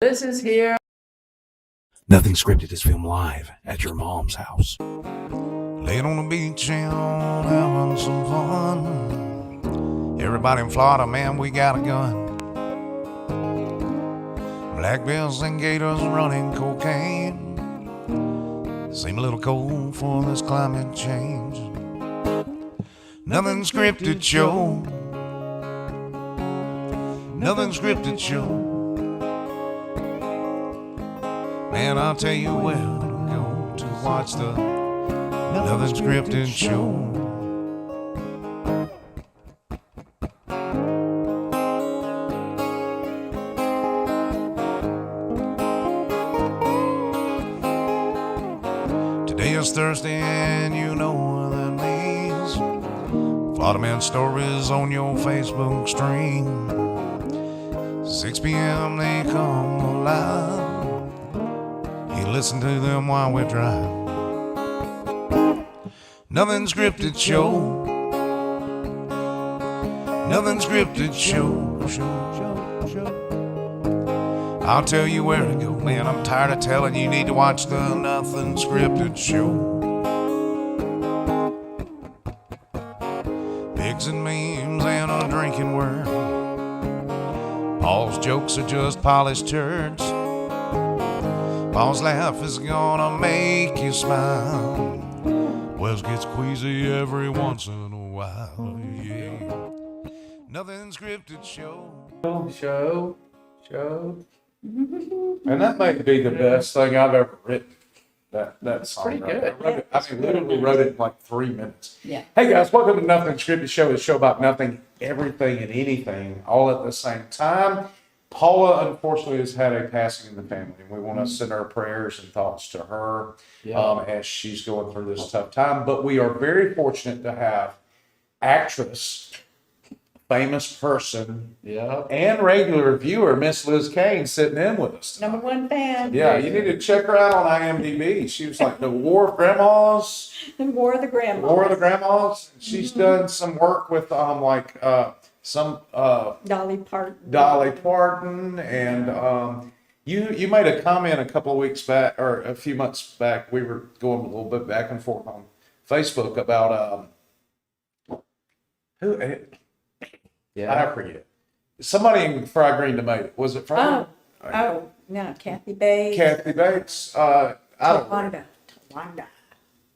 This is here. Nothing Scripted is filmed live at your mom's house. Laying on the beach and having some fun. Everybody in Florida, man, we got a gun. Black bills and gators running cocaine. Seem a little cold for this climate change. Nothing scripted show. Nothing scripted show. Man, I'll tell you where to go to watch the Nothing Scripted show. Today is Thursday and you know what that means. Florida Man stories on your Facebook stream. 6 p.m. they come alive. You listen to them while we drive. Nothing Scripted show. Nothing Scripted show. I'll tell you where to go, man. I'm tired of telling you, you need to watch the Nothing Scripted show. Pigs and memes and a drinking word. Paul's jokes are just polished turds. Paul's laugh is gonna make you smile. Wells gets queasy every once in a while, yeah. Nothing Scripted show. And that might be the best thing I've ever written. That song. pretty right good. there. I literally wrote it in like 3 minutes. Yeah. Hey guys, welcome to Nothing Scripted Show, a show about nothing, everything, and anything, all at the same time. Paula, unfortunately, has had a passing in the family, and we want to send our prayers and thoughts to her as she's going through this tough time. But we are very fortunate to have actress, famous person, and regular viewer, Miss Liz Kane, sitting in with us tonight. #1 fan. Yeah, you need to check her out on IMDb. She was like the War of Grandmas. The War of the Grandmas. War of the Grandmas. She's done some work with some Dolly Parton. Dolly Parton, and you made a comment a couple of weeks back or a few months back. We were going a little bit back and forth on Facebook about who. I forget. Somebody in Fried Green Tomato. Was it Fried? Oh, no, Kathy Bates. Kathy Bates. I don't know. Tawanda.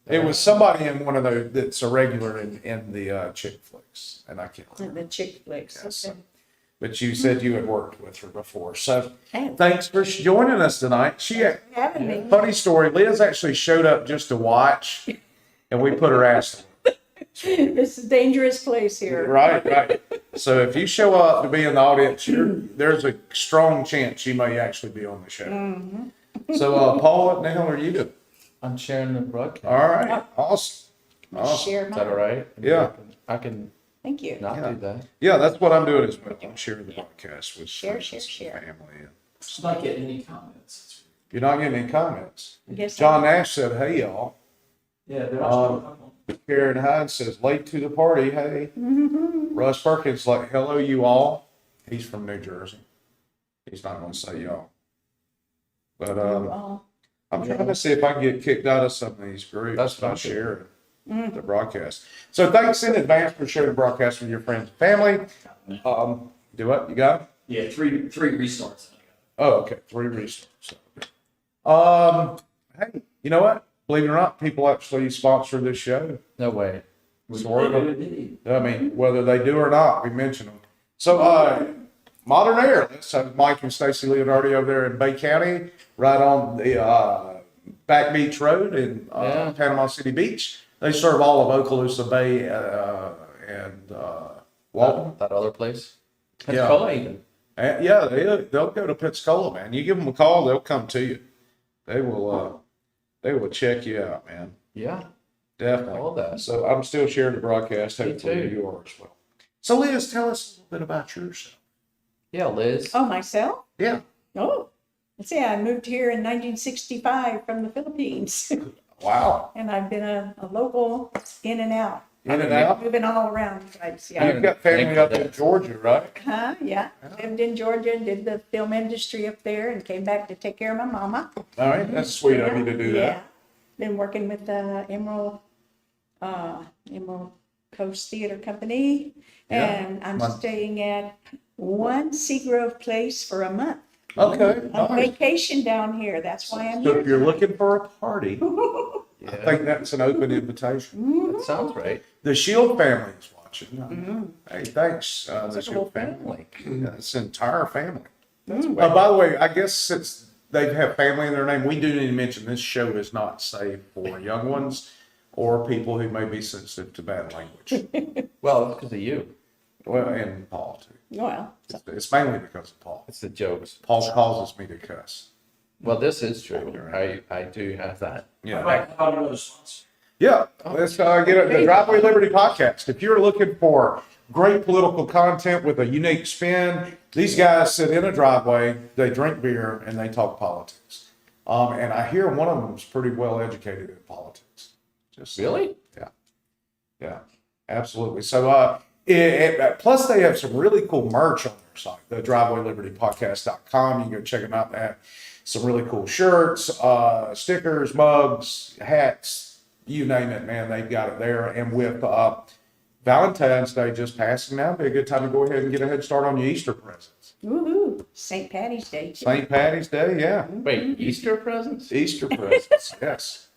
It was somebody in one of those that's a regular in the chick flicks, and I can't remember. The chick flicks. Yes. Okay. But you said you had worked with her before, so Hey. thanks for joining us tonight. Having me. Funny story. Liz actually showed up just to watch, and we put her ass. This is a dangerous place here. Right. So if you show up to be in the audience, there's a strong chance you may actually be on the show. Mm-hmm. So, Paul, what the hell are you doing? I'm sharing the broadcast. All right, awesome. Share Is that all mine. right? Yeah. I can Thank you. not Yeah. do that. Yeah, that's what I'm doing as well. I'm sharing the broadcast with Share, friends share, and share. family. Just not getting any comments. You're not getting any comments. Yes, John Nash said, "Hey y'all." Yeah, there are some. Karen Hines says, "Late to the party, hey." Russ Perkins like, "Hello, you all." He's from New Jersey. He's not going to say y'all. But I'm trying to see if I can get kicked out of some of these groups That's by fine. sharing the broadcast. So thanks in advance for sharing the broadcast with your friends and family. Do what? You got it? Yeah, three restarts. Oh, okay. 3 restarts. Hey, you know what? Believe it or not, people actually sponsor this show. No way. Sort of. I mean, whether they do or not, we mention them. So, Modern Air. Let's have Mike and Stacy Leonardi over there in Bay County, right on the Back Beach Road in Panama City Beach. They serve all of Okaloosa Bay and Walton. That other place? Yeah. Pensacola even. And yeah, they'll go to Pensacola, man. You give them a call, they'll come to you. They will check you out, man. Yeah. Definitely. All that. So I'm still sharing the broadcast. Me Hopefully too. you are as well. So Liz, tell us a little bit about yourself. Yeah, Liz. Oh, myself? Yeah. Oh, let's see. I moved here in 1965 from the Philippines. Wow. And I've been a local in and out. In and out. moving all around the place, yeah. You've got family up in Georgia, right? Huh, yeah. Lived in Georgia, did the film industry up there and came back to take care of my mama. All right, that's sweet of you to do Yeah. that. Been working with the Emerald Coast Theater Company. Yeah. And I'm staying at One Seagrove Place for a month. Okay, On nice. vacation down here, that's why I'm So here if you're tonight. looking for a party, I Yeah, think that's an open invitation. that sounds right. The Shield family is watching. Hey, thanks, the It's a Shield whole family. family. Yeah, it's an entire family. That's By the way, I guess since they have family in their name, we do need to mention this show is not safe for young ones or people who may be sensitive to bad language. Well, it's because of you. Well, and Paul too. Well, It's mainly because of Paul. It's the jokes. Paul causes me to cuss. Well, this is true. I do have that. Yeah. How about another sponsor? Yeah, let's get it. The Driveway Liberty podcast. If you're looking for great political content with a unique spin, these guys sit in a driveway, they drink beer, and they talk politics. And I hear one of them is pretty well educated in politics. Just Really? yeah, absolutely. So, plus they have some really cool merch on their site, the drivewaylibertypodcast.com. You can go check them out. They have some really cool shirts, stickers, mugs, hats, you name it, man. They've got it there. And with Valentine's Day just passing now, be a good time to go ahead and get a head start on your Easter presents. woohoo, St. Patty's Day. too. St. Patty's Day, yeah. Wait, Easter presents? Easter presents, yes.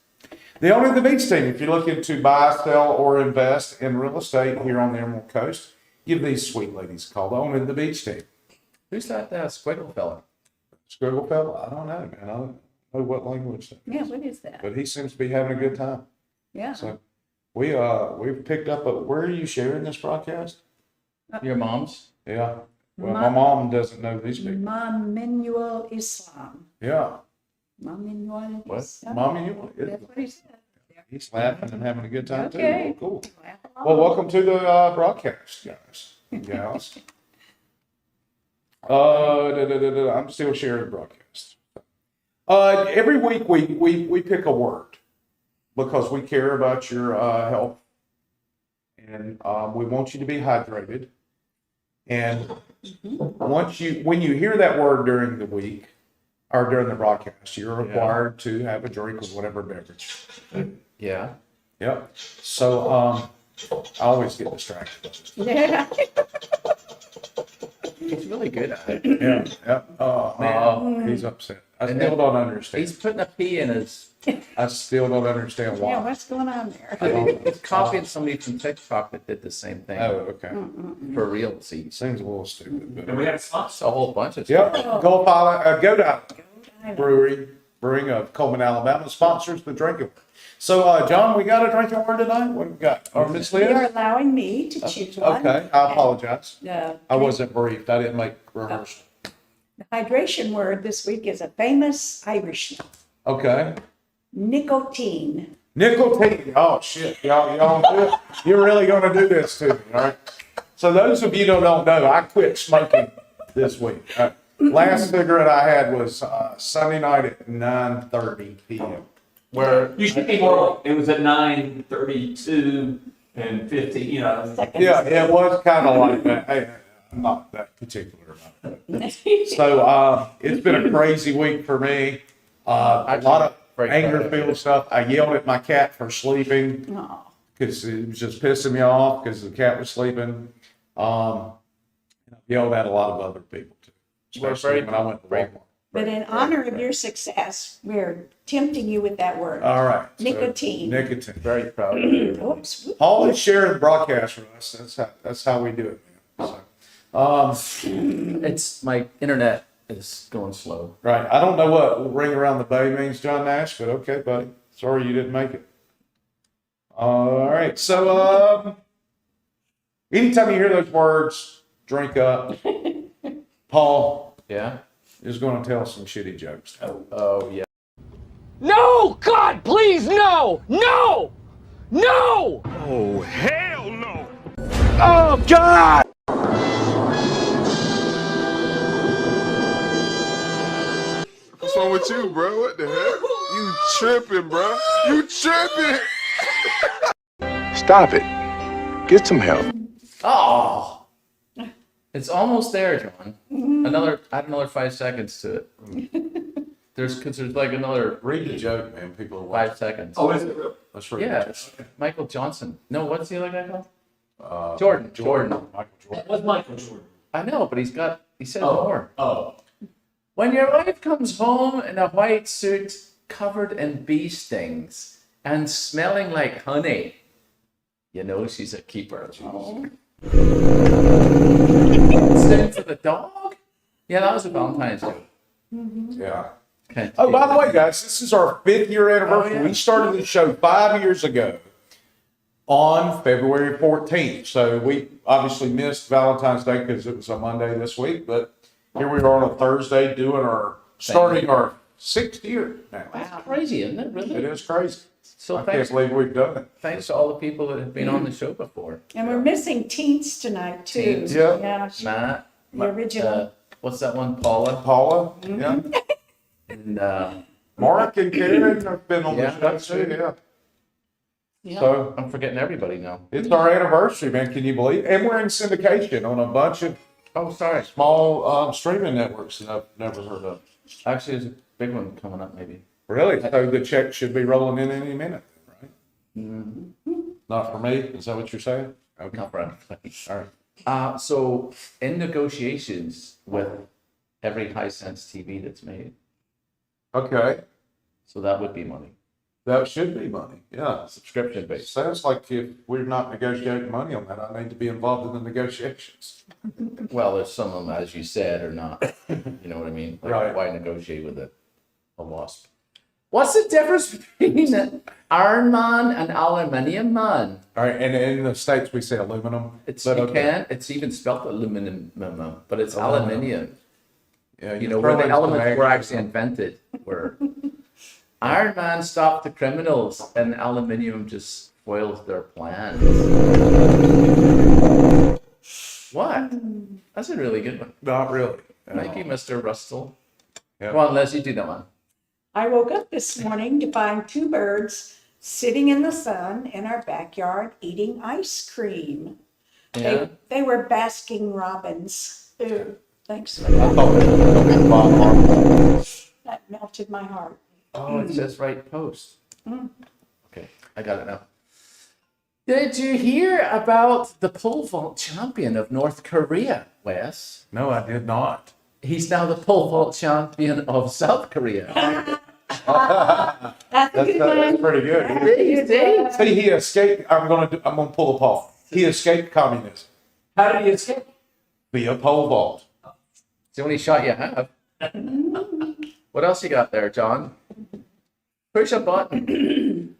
The Owning the Beach team, if you're looking to buy, sell, or invest in real estate here on the Emerald Coast, give these sweet ladies a call. The Owning the Beach team. Who's that squiggle fella? Squiggle fella? I don't know, man. I don't know what language that is. Yeah, what is that? But he seems to be having a good time. Yeah. So we've picked up where are you sharing this broadcast? Your mom's? Yeah. Well, my mom doesn't know these people. Manuel Islam. Yeah. Manuel What? Islam. Mommy, That's what he said. he's laughing and having a good time Okay. too. Cool. Laugh Well, along. welcome to the broadcast, guys and gals. I'm still sharing the broadcast. Every week we pick a word because we care about your health, and we want you to be hydrated. And when you hear that word during the week or during the broadcast, you're required to have a drink of whatever beverage. Yeah. Yep. So I always get distracted. Yeah. He's really good at it. Yeah. Yep. Oh man, he's upset. I still don't understand. He's putting a P in his. I still don't understand Yeah, why. what's going on there? He's copying somebody from TikTok that did the same thing. Oh, okay. For real. See, Seems a little stupid. But And we had a it's sponsor. a whole bunch of yep. stuff. Gulf Island, Goat Island Brewing of Coleman, Alabama sponsors the drinking. So, John, we got a drinking word tonight. What we got? Or Miss You're Liz? allowing me to choose one. Okay, I apologize. The I wasn't briefed. I didn't make rehearsal. hydration word this week is a famous Irishman, Okay. nicotine. Nicotine. Oh shit, y'all do it. You're really gonna do this to me, all right? So those of you who don't know, I quit smoking this week. Last cigarette I had was Sunday night at 9:30 p.m. Where You should be more, it was at 9:32 and 50, you know. Yeah, it was kind of like that. Hey, I'm not that particular about that. So it's been a crazy week for me. A lot of anger-filled stuff. I yelled at my cat for sleeping Oh, because it was just pissing me off because the cat was sleeping. I yelled at a lot of other people too, especially when I went to Walmart. but in honor of your success, we're tempting you with that word. All right. so Nicotine. Nicotine. very proud of you. Oops. Paul is sharing the broadcast for us. That's how we do it, man. So, It's my internet is going slow. right. I don't know what ring around the bay means, John Nash, but okay, buddy. Sorry you didn't make it. All right. So, anytime you hear those words, drink up. Paul Yeah. is going to tell some shitty jokes. Oh yeah. No! God, please, no! No! No! Oh, hell no! Oh, God! What's wrong with you, bro? What the heck? You tripping, bro? You tripping! Stop it. Get some help. Oh, it's almost there, John. Add another 5 seconds to it. There's like another Read the joke, man. People are watching. 5 seconds. Oh, is it real? Let's read Yeah, it. it's Michael Johnson. No, what's the other guy called? Jordan. Michael Jordan. What's Michael Jordan? I know, but he said more. Oh. When your wife comes home in a white suit covered in bee stings and smelling like honey, you know she's a keeper. Sing for the dog? Yeah, that was a Valentine's Day. Yeah. Okay. Oh, by the way, guys, this is our 5th year anniversary. Oh, yeah. We started the show 5 years ago on February 14th. So we obviously missed Valentine's Day because it was a Monday this week, but here we are on a Thursday starting our 6th year now. That's crazy, isn't it? Really? It is crazy. So I can't thanks, believe we've done it. thanks to all the people that have been on the show before. And we're missing Teens tonight too. Teens. Yeah. Yeah, Matt, the original. what's that one? Paula, Paula, yeah. and Mark and Karen have been on Yeah, the that's show too, true. yeah. yeah, So I'm forgetting everybody now. it's our anniversary, man. Can you believe? And we're in syndication on a bunch of Oh, sorry. small streaming networks that I've never heard of. Actually, there's a big one coming up, maybe. Really? So the check should be rolling in any minute, right? Mm-hmm. Not for me? Is that what you're saying? Okay. Not for everybody. All right. So in negotiations with every Hisense TV that's made, Okay. so that would be money, That should be money. Yeah. subscription based. Sounds like if we're not negotiating money on that, I need to be involved in the negotiations. Well, there's some of them, as you said, are not. You know what I mean? Like, Right. why negotiate with a wasp? What's the difference between an iron man and aluminium man? All right. And in the States, we say aluminum. It's but you okay. can. It's even spelled aluminum, but it's Aluminum. aluminium. Yeah, You know, where the throw in elements some were eggs. actually invented. Where Iron Man stopped the criminals and aluminium just spoils their plans. What? That's a really good one. Not really. Thank you, Mr. Rustle. Yeah. Come on, Leslie, do that one. I woke up this morning to find 2 birds sitting in the sun in our backyard eating ice cream. Yeah. They were basking robins. Ooh, thanks for I that. thought it was going to be Bob Marley. That melted my heart. Oh, it says right post. Okay, I got it now. Did you hear about the pole vault champion of North Korea, Wes? No, I did not. He's now the pole vault champion of South Korea. That's a That's good one. pretty good. That's a good one. See, he escaped. I'm gonna pull a Paul. He escaped communism How did he escape? via pole vault. It's the only shot you have. What else you got there, John? Push a button.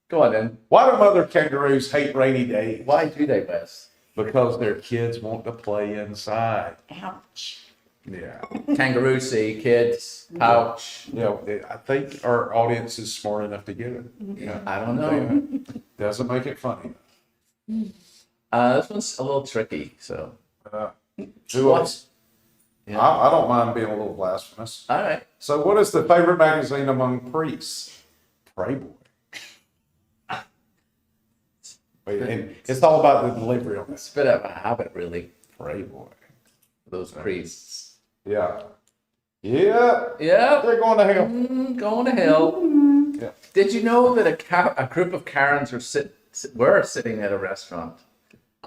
Go on then. Why do mother kangaroos hate rainy days? Why do they, Wes? Because their kids want to play inside. Ouch. Yeah. Kangaroo see, kids, pouch. You know, I think our audience is smart enough to get it. Yeah. I don't know. Doesn't make it funny. This one's a little tricky, so. Who else? Yeah. I don't mind being a little blasphemous. All right. So, what is the favorite magazine among priests? Playboy. Wait, and it's all about the delivery on It's this. a bit of a habit, really, Playboy. for those priests. Yeah. Yeah. Yeah. They're going to hell. Going to hell. Yeah. Did you know that a group of Karens were sitting at a restaurant,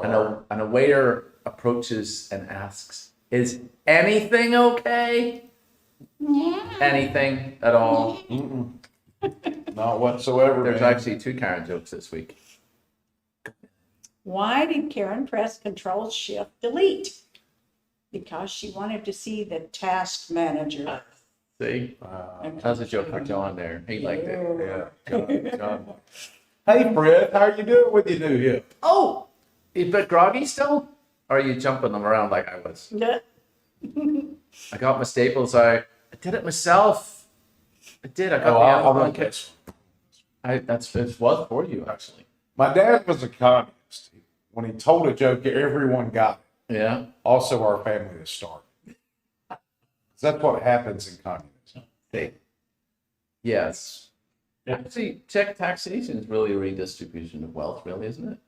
and a waiter approaches and asks, "Is anything okay? Anything at all?" Not whatsoever. There's man. actually 2 Karen jokes this week. Why did Karen press Control Shift Delete? Because she wanted to see the task manager. See, that's a joke for John there. He liked it. Yeah. John. Hey, Fred, how are you doing with your new hip? Oh, you a bit groggy still? Or are you jumping them around like I was? Yeah. I got my staples out. I did it myself. I did. I got Oh, the I Amazon want kit. this. It was for you actually. My dad was a communist. When he told a joke, everyone got it. Yeah. Also, our family is starving. That's what happens in communism. Hey. Yes. Actually, taxation is really a redistribution of wealth, really, isn't it?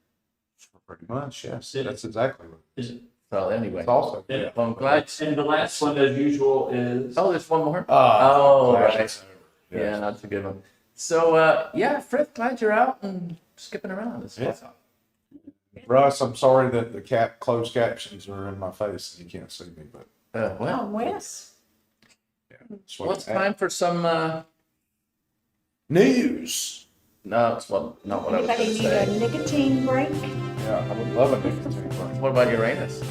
Pretty much, yes. That's exactly what it is. So anyway, It's also. Yeah. well, I'm glad. And the last one, as usual, is. Oh, there's one more. Oh, right. Yeah, that's a good one. So, yeah, Frith, glad you're out and skipping around. It's awesome. Russ, I'm sorry that the closed captions are in my face and you can't see me, but Well, Oh, Wes. yeah. well, it's time for some. News. No, it's not what I was Anybody going to need a say. nicotine break? Yeah, I would love a nicotine break. What about Uranus?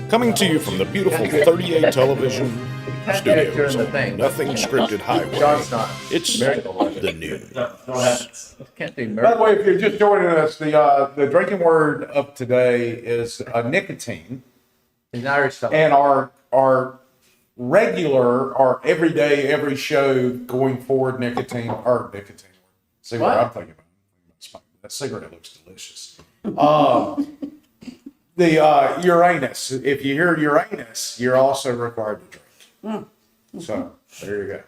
Coming to you from the beautiful 38 television Can't do it during studios the on thing. Nothing Scripted Highway. John's not. It's Miracle Worker. the news. Can't do By the miracle. way, if you're just joining us, the drinking word of today is nicotine, He's an Irish fellow. and our everyday, every show going forward, nicotine. See what What? I'm thinking about? That cigarette looks delicious. The Uranus. If you hear Uranus, you're also required to drink. So there you go.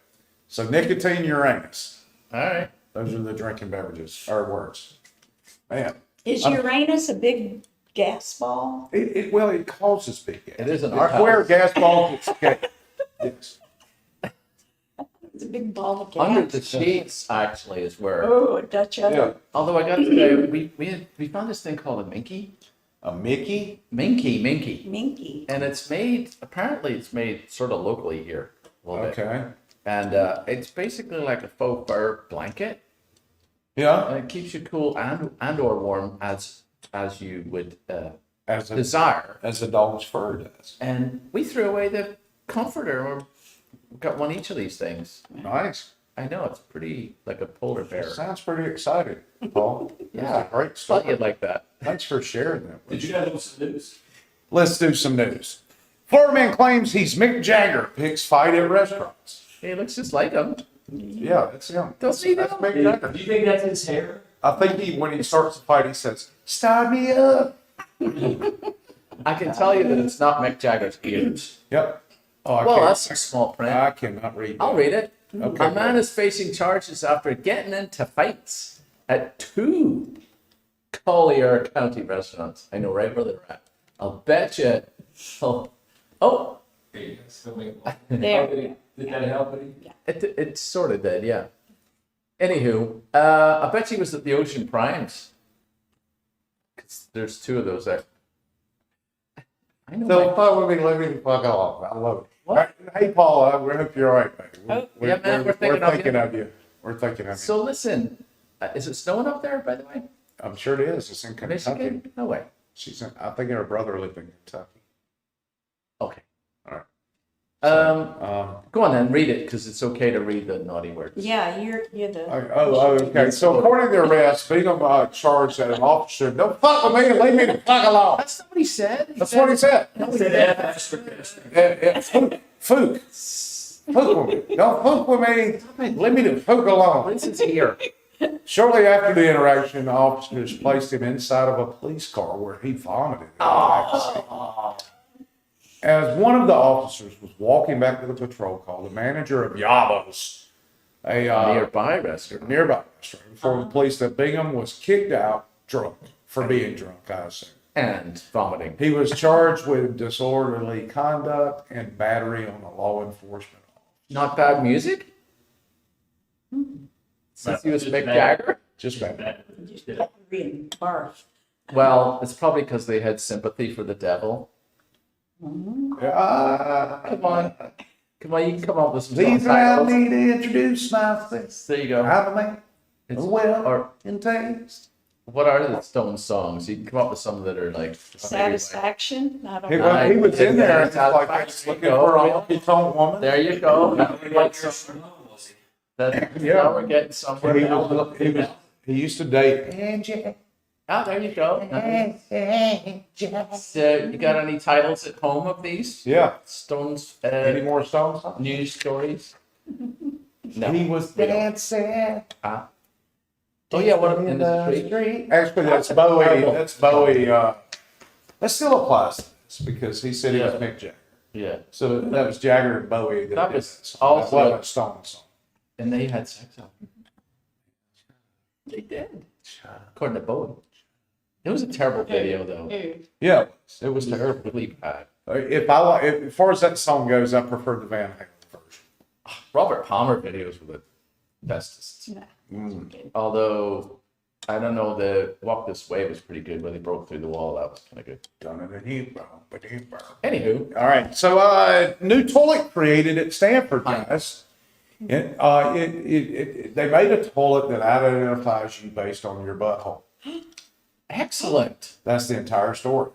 So nicotine, Uranus. All right. Those are the drinking beverages or words. Man, Is Uranus a big gas ball? it causes big gas. It is in our Where house. gas balls escape. Yes. It's a big ball of gas. Under the sheets, actually, is where. Oh, a Dutch oven. Yeah. Although I got to say, we found this thing called a minky. A Mickey. Minky. Minky. And apparently it's made sort of locally here a little bit. Okay. And it's basically like a faux fur blanket. Yeah. And it keeps you cool and or warm as you would As a desire. as a dog's fur does. And we threw away the comforter. We got one each of these things. Nice. I know, it's pretty like a polar bear. Sounds pretty exciting, Paul. Yeah. That's a great Thought story. you'd like that. Thanks for sharing that. Did you guys know some news? Let's do some news. Florida man claims he's Mick Jagger, picks fight at restaurants. He looks just like him. Yeah, that's him. Don't see That's that. Mick Do Jagger. you think that's his hair? I think when he starts the fight, he says, "Start me up." I can tell you that it's not Mick Jagger's ears. Yep. Oh, I Well, can't- that's a small print. I cannot read that. I'll read it. Okay. A man is facing charges after getting into fights at 2 Collier County restaurants. I know right where they're at. I'll bet you. Oh, There. Did that help any? it sort of did, yeah. Anywho, I bet you it was at the Ocean Primes. 'Cause there's 2 of those there. I know. So fuck with me, let me the fuck off. I love it. What? Hey, Paula, we hope you're all right, baby. Yeah, man, we're thinking of you. of you. We're thinking of you. So listen, is it snowing up there, by the way? I'm sure it is. It's in Kentucky. Michigan? No way. I think her brother lived in Kentucky. Okay. All right. Go on then, read it, because it's okay to read the naughty words. Yeah, you're the. Okay. So according to the arrest, Bingham charged that an officer, "Don't fuck with me and leave me the fuck alone." That's not what he said. That's what he said. No, he Said didn't. Fook with me. Don't fuck with me. Leave me the fuck alone. This is here. Shortly after the interaction, the officers placed him inside of a police car where he vomited. in the back seat. As one of the officers was walking back to the patrol car, the manager of Yabos, a Nearby restaurant. nearby restaurant, informed the police that Bingham was kicked out drunk for being drunk, I assume. And vomiting. He was charged with disorderly conduct and battery on a law enforcement officer. Not bad music? Since he was Mick Jagger? Just bad. Just reading barf. Well, it's probably because they had sympathy for the devil. Come on. Come on, you can come up with some Please song allow titles. me to introduce myself. There you go. I'm a man, It's- well, or in taste. what are the Stones songs? You can come up with some that are like Satisfaction? I don't He, know. he was in there and Nice. like looking for a honky-tonk woman. There you go. Now we're getting somewhere. Now we're getting somewhere. He used to date Angie. Ah, there you go. So, you got any titles at home of these? Yeah. Stones Any more songs? news stories? No. He was we don't. dancing. Oh yeah, what in the street? Actually, that's Bowie. That's Bowie. That still applies to this because he said he was Yeah. Mick Jagger. Yeah, So that was Jagger and Bowie. That did was this. also- That wasn't a Stone song. and they had sex on. They did, according to Bowie. It was a terrible video, though. Yeah, it was terrible. Really bad. As far as that song goes, I prefer the Van Halen version. Robert Palmer videos were the bestest. Yeah. Although, I don't know, the Walk This Way was pretty good when they broke through the wall. That was kind of good. Anywho. All right, so new toilet created at Stanford, guys. They made a toilet that identifies you based on your butthole. Excellent. That's the entire story.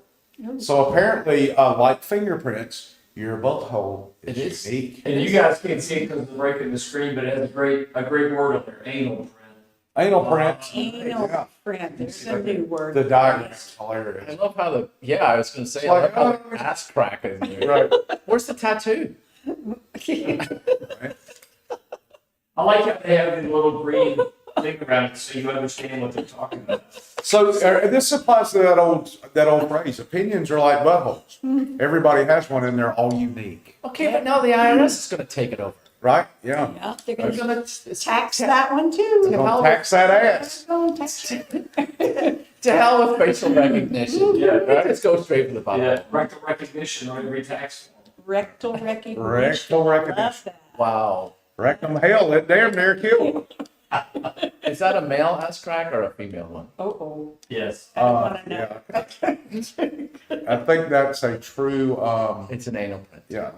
So apparently, like fingerprints, your butthole is unique. And you guys can't see it because of the break in the screen, but it has a great word up there, anal print. Anal print. Anal print, there's a new word. The diagram's I hilarious. love how I was going to say, I love how the ass crack is there. Right. Where's the tattoo? I like how they have the little green thing around it so you understand what they're talking about. So this applies to that old phrase. Opinions are like buttholes. Everybody has one, and they're all unique. Okay, but now the IRS is going to take it over. Right? Yeah. Yeah, they're They're gonna going to tax that one too. They're gonna tax that ass. They're gonna tax it. To hell with facial recognition. Yeah, right. Let's go straight for the bottom. Yeah, rectal recognition on every tax form. Rectal recognition. Rectal recognition. Love that. Wow. Rectum hell, it damn near killed. Is that a male ass crack or a female one? Oh, Yes. I don't wanna know. Yeah. I think that's a true. It's an anal print. Yeah.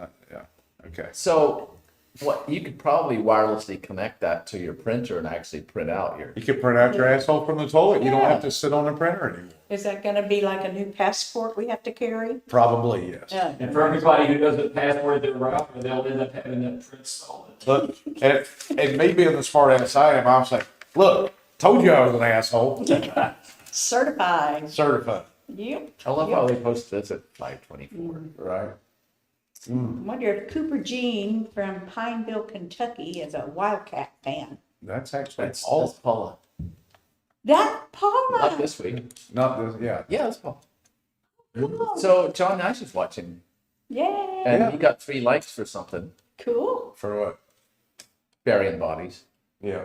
Okay. So, what you could probably wirelessly connect that to your printer and actually print out your. You can print out your asshole from the toilet. You don't Yeah. have to sit on the printer anymore. Is that gonna be like a new passport we have to carry? Probably yes. Yeah. And for everybody who doesn't password their router, they'll end up having that print stolen. Look, and me being the smart ass I am, I'm saying, look, told you I was an asshole. Certified. Certified. Yep. I love how they post this at 5:24. Right. I wonder if Cooper Jean from Pineville, Kentucky is a Wildcat fan. That's actually That's all. Paula. That Paula. Not this week. Not this. Yeah. Yeah, that's Paula. Cool. So John Nash is watching, Yay. and he got 3 likes for something. Cool. For what? Burying bodies. Yeah.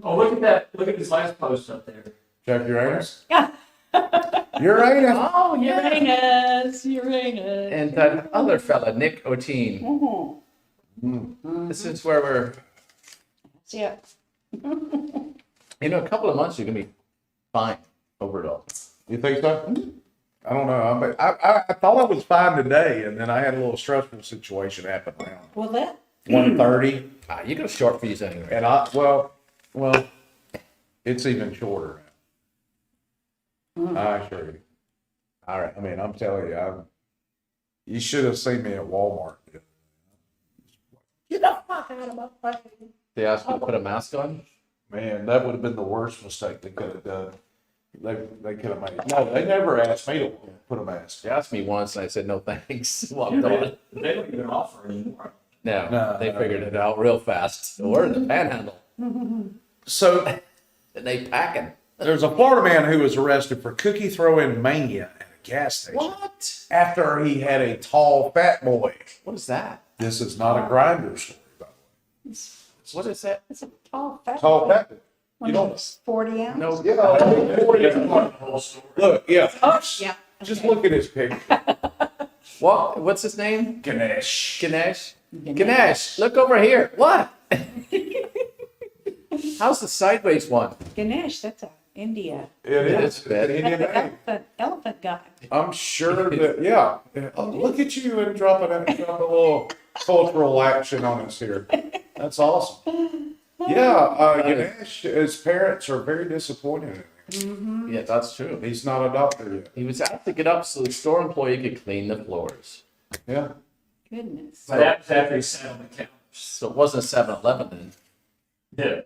Oh, look at that. Look at his last post up there. Check Uranus. Yeah. Uranus. Oh Uranus. Uranus. And that other fella, Nick O'Teen. Mhm. This is where we're. Yeah. In a couple of months, you're gonna be fine over it all. You think so? I don't know. I thought I was fine today, and then I had a little stressful situation happen around Well, that 1:30, You go short fuse anyway. and well, it's even shorter now. I assure you. All right. I mean, I'm telling you, you should have seen me at Walmart. you know my God about that. They asked you to put a mask on. Man, that would have been the worst mistake they could have done. They could have made. No, they never asked me to put a mask. They asked me once, and I said no thanks. Walked Yeah, on. they don't even offer anymore. No, they No. figured it out real fast. We're in the panhandle, So and they packing. there's a Florida man who was arrested for cookie throwing mania at a gas station What? after he had a tall fat boy. What is that? This is not a grinder story, by the way. What is that? It's a tall fat. Tall boy. fat boy. One You of don't. those 40 ounce. No. The whole story. Look, yeah. Oh, yeah. Just Okay. look at his picture. What's his name? Ganesh. Ganesh. Ganesh, look over here. What? How's the sideways one? Ganesh, that's a India. It is. It's bad. Indian name. Elephant guy. I'm sure that, yeah. Oh, look at you and dropping a little cultural action on us here. That's awesome. Yeah, Ganesh, his parents are very disappointed in him. Yeah, that's true. He's not a doctor yet. He was asked to get up so the store employee could clean the floors. Yeah. Goodness. But that was after he sat on the couch. So it wasn't 7-Eleven then.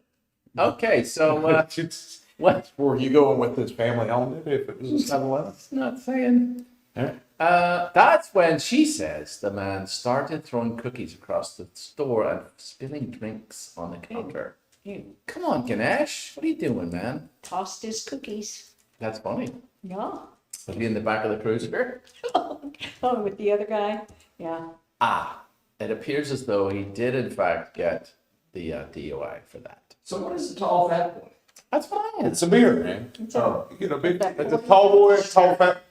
Yeah. Okay, so It's- what? Where you going with this family home if it was a 7-Eleven? Not saying. Yeah. That's when she says the man started throwing cookies across the store and spilling drinks on the counter. You Come on, Ganesh. What are you doing, man? tossed his cookies. That's funny. Yeah. Was he in the back of the cruiser? Oh, with the other guy? Yeah. It appears as though he did, in fact, get the DUI for that. So what is the tall fat boy? That's fine. It's a beer, man. It's a- You get a big, it's a tall boy, tall fat.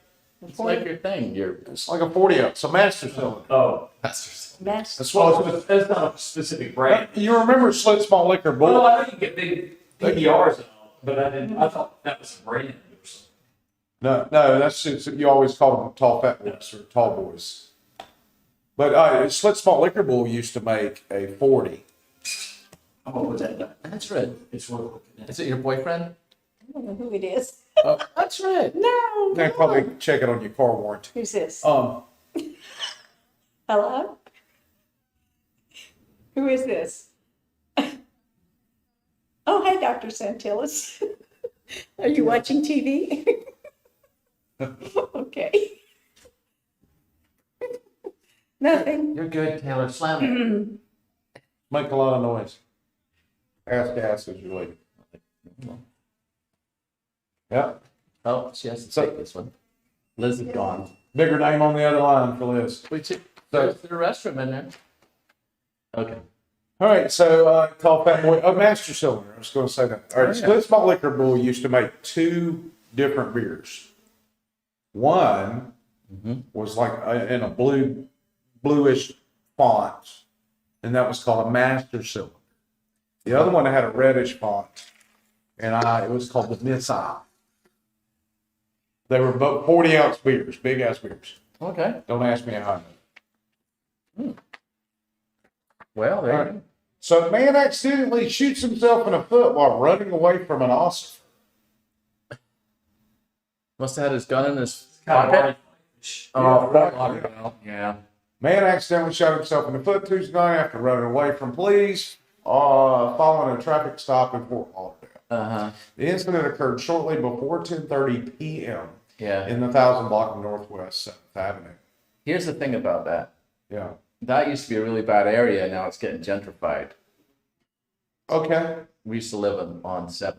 It's like your thing. It's like a 40 ounce, a master cylinder. Oh, That's That's what. well, that's not a specific brand. You remember Slit Small Liquor Well, Bull? I know you get big PBRs and all, but I didn't. I thought that was a brand or something. No, that's you always call them tall fat boys or tall boys. But Slit Small Liquor Bull used to make a 40. I'm gonna put that down. That's right. It's worth looking at. Is it your boyfriend? I don't know who it is. That's right. No. They probably check it on your car warranty. Who's this? Um, Hello? Who is this? Oh, hi, Dr. Santillis. Are you watching TV? Okay. Nothing. You're good, Taylor. Slam it. make a lot of noise. Ask as you leave. Yeah, Oh, she has to So- take this one. Liz is gone. bigger name on the other line for Liz. We took there's the restroom in there. Okay. All right, so tall fat boy, master cylinder. I was going to say that. All right, Oh, yeah. Split Small Liquor Bull used to make two different beers. One was like in a bluish font, and that was called a master cylinder. The other one had a reddish font, and it was called the Missile. They were both 40-ounce beers, big ass beers. Okay. Don't ask me how I know. Well, there All you right. go. So a man accidentally shoots himself in the foot while running away from an officer. Must have had his gun in his Kind of pocket. Oh, Fort Lauderdale. Yeah. Man accidentally shot himself in the foot Tuesday night after running away from police following a traffic stop in Fort Lauderdale. Uh-huh. The incident occurred shortly before 10:30 p.m. Yeah. in the 1000 block of Northwest 7th Avenue. Here's the thing about that. Yeah. That used to be a really bad area. Now it's getting gentrified. Okay. We used to live on 7th.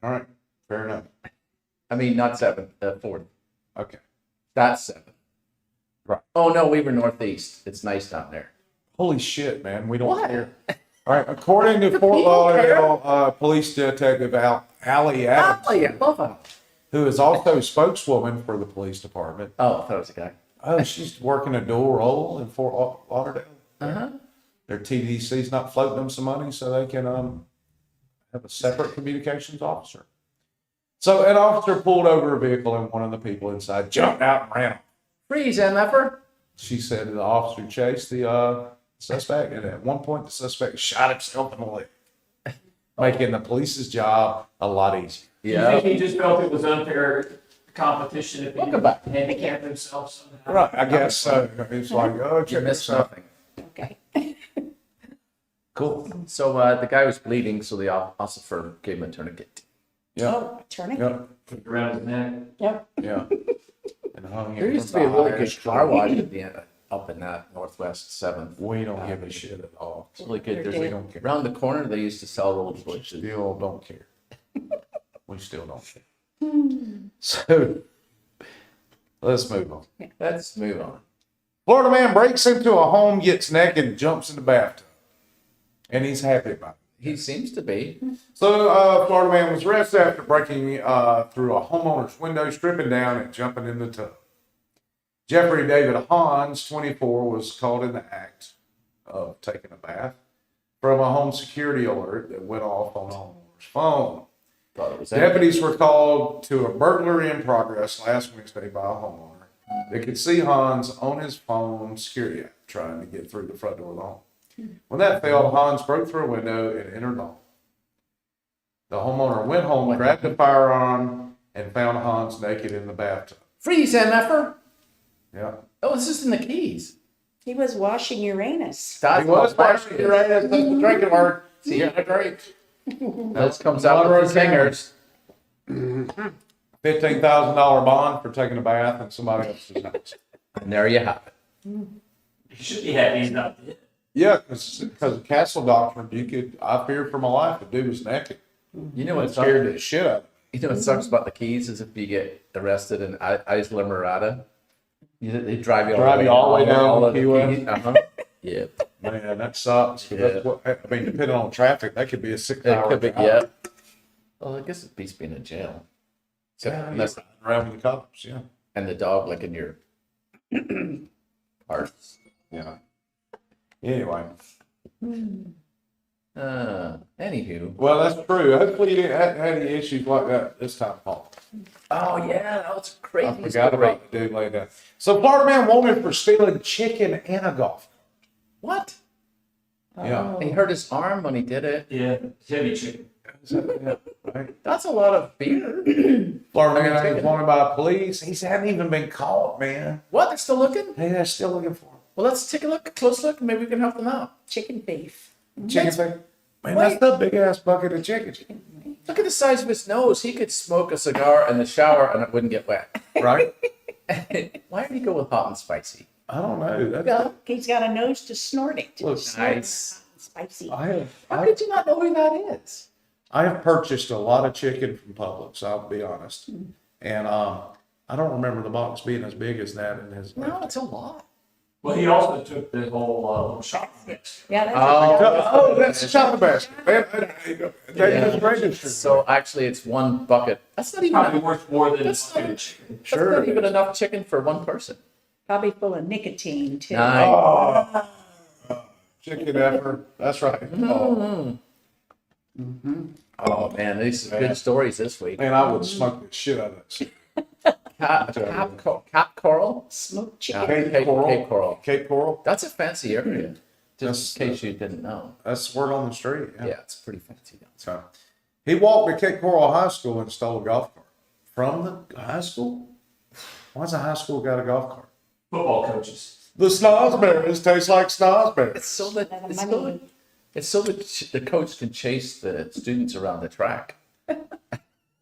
All right. Fair enough. I mean, not 7th, 4th. Okay. That's 7th. Right. Oh, no, we were northeast. It's nice down there. Holy shit, man. We don't What? care. All right. According to Fort people Lauderdale Police Detective Allie Adams, Oh, yeah, love her. who is also spokeswoman for the police department. Oh, I thought it was a guy. Oh, she's working a dual role in Fort Lauderdale. Uh-huh. Their TDC's not floating them some money so they can have a separate communications officer. So an officer pulled over a vehicle and one of the people inside jumped out and ran off. Freeze, MFer. She said the officer chased the suspect, and at one point the suspect shot himself in the leg, making the police's job a lot easier. Do you Yeah. think he just felt it was unfair competition if he Welcome back. handicapped himself somehow? Right, I guess so. It's like, oh, You check missed this out. nothing. Okay. Cool. So the guy was bleeding, so the officer gave him a tourniquet. Yeah, Oh, tourniquet. yeah, Put it around his neck. Yep. yeah. And hung There him used to from be a the really highest good car tree. wash at the end, up in that Northwest 7th. We don't give a shit at all. It's really good. They're There's dead. a, We don't care. around the corner, they used to sell rolled bushes. Still don't care. We still don't care. So let's move on. Let's move on. Florida man breaks into a home, gets naked, and jumps in the bathtub. And he's happy about it. He seems to be. So, Florida man was arrested after breaking through a homeowner's window, stripping down, and jumping in the tub. Jeffrey David Hans, 24, was caught in the act of taking a bath from a home security alert that went off on the homeowner's phone. Thought it was Deputies were called to a burglary in progress last Wednesday by a homeowner. They could see Hans on his phone security app trying to get through the front door of the home. When that failed, Hans broke through a window and entered the home. The homeowner went home, grabbed a firearm, and found Hans naked in the bathtub. Freeze, MFer. Yeah. Oh, this is in the Keys. He was washing Uranus. That's He was what partially Uranus, that's the drinking word. See, Yeah, drink. This comes out with his fingers. $15,000 bond for taking a bath in somebody else's house. And there you have it. He should be happy he's not dead. Yeah, because of castle doctrine, I feared for my life. The dude was naked. You know It what scared sucks? the shit out of me. You know what sucks about the Keys is if you get arrested in Isla Mirada, they drive you All the way down all to of the Key West. Keys. Uh-huh. Yeah. Man, that sucks. Yeah. That's what, I mean, depending on traffic, that could be a 6 It hour could be, drive. yeah. Well, I guess it beats being in jail. Yeah, Unless, around with the cops, yeah. and the dog licking your parts. Yeah. Anyway. Anywho. Well, that's true. Hopefully you didn't have any issues like that this time, Paul. Oh, yeah, that was I crazy. forgot about the dude like that. So Florida man wanted for stealing chicken and a golf. What? Yeah. He hurt his arm when he did it. Yeah, heavy chicken. Yeah, right. That's a lot of beer. Florida man chicken. was wanted by police. He hadn't even been caught, man. What? They're still looking? Hey, they're still looking for him. Well, let's take a close look, and maybe we can help them out. Chicken thief. Chicken thing. Man, that's the big ass bucket of chicken. Look at the size of his nose. He could smoke a cigar in the shower and it wouldn't get wet. Right? Why did he go with hot and spicy? I don't know. That's, Well, he's got a nose to snort it. Look, Nice. Spicy. How did you not know who that is? I have purchased a lot of chicken from Publix, I'll be honest. And I don't remember the box being as big as that in his. No, it's a lot. Well, he also took the whole little shop mix. Yeah, that's Oh, that's a shopping basket. They just registered. So actually, it's one bucket. That's not even. Probably worth more than a That's bucket not, of chicken. that's not even enough chicken for one person. probably full of nicotine too. Nice. Oh, chicken effort. That's right. Oh, Oh man, these are good stories this week. man, I would smoke the shit out of that shit. Cap Coral? Smoked chicken. Cape Coral. Cape Coral. That's a fancy area. Just in That's- case you didn't know. That's word on the street. Yeah, it's pretty fancy. So he walked to Cape Coral High School and stole a golf cart from the high school. Why's a high school got a golf cart? Football coaches. The snozberries taste like snozberries. It's so that Lot of it's so money. that, it's so that the coach can chase the students around the track.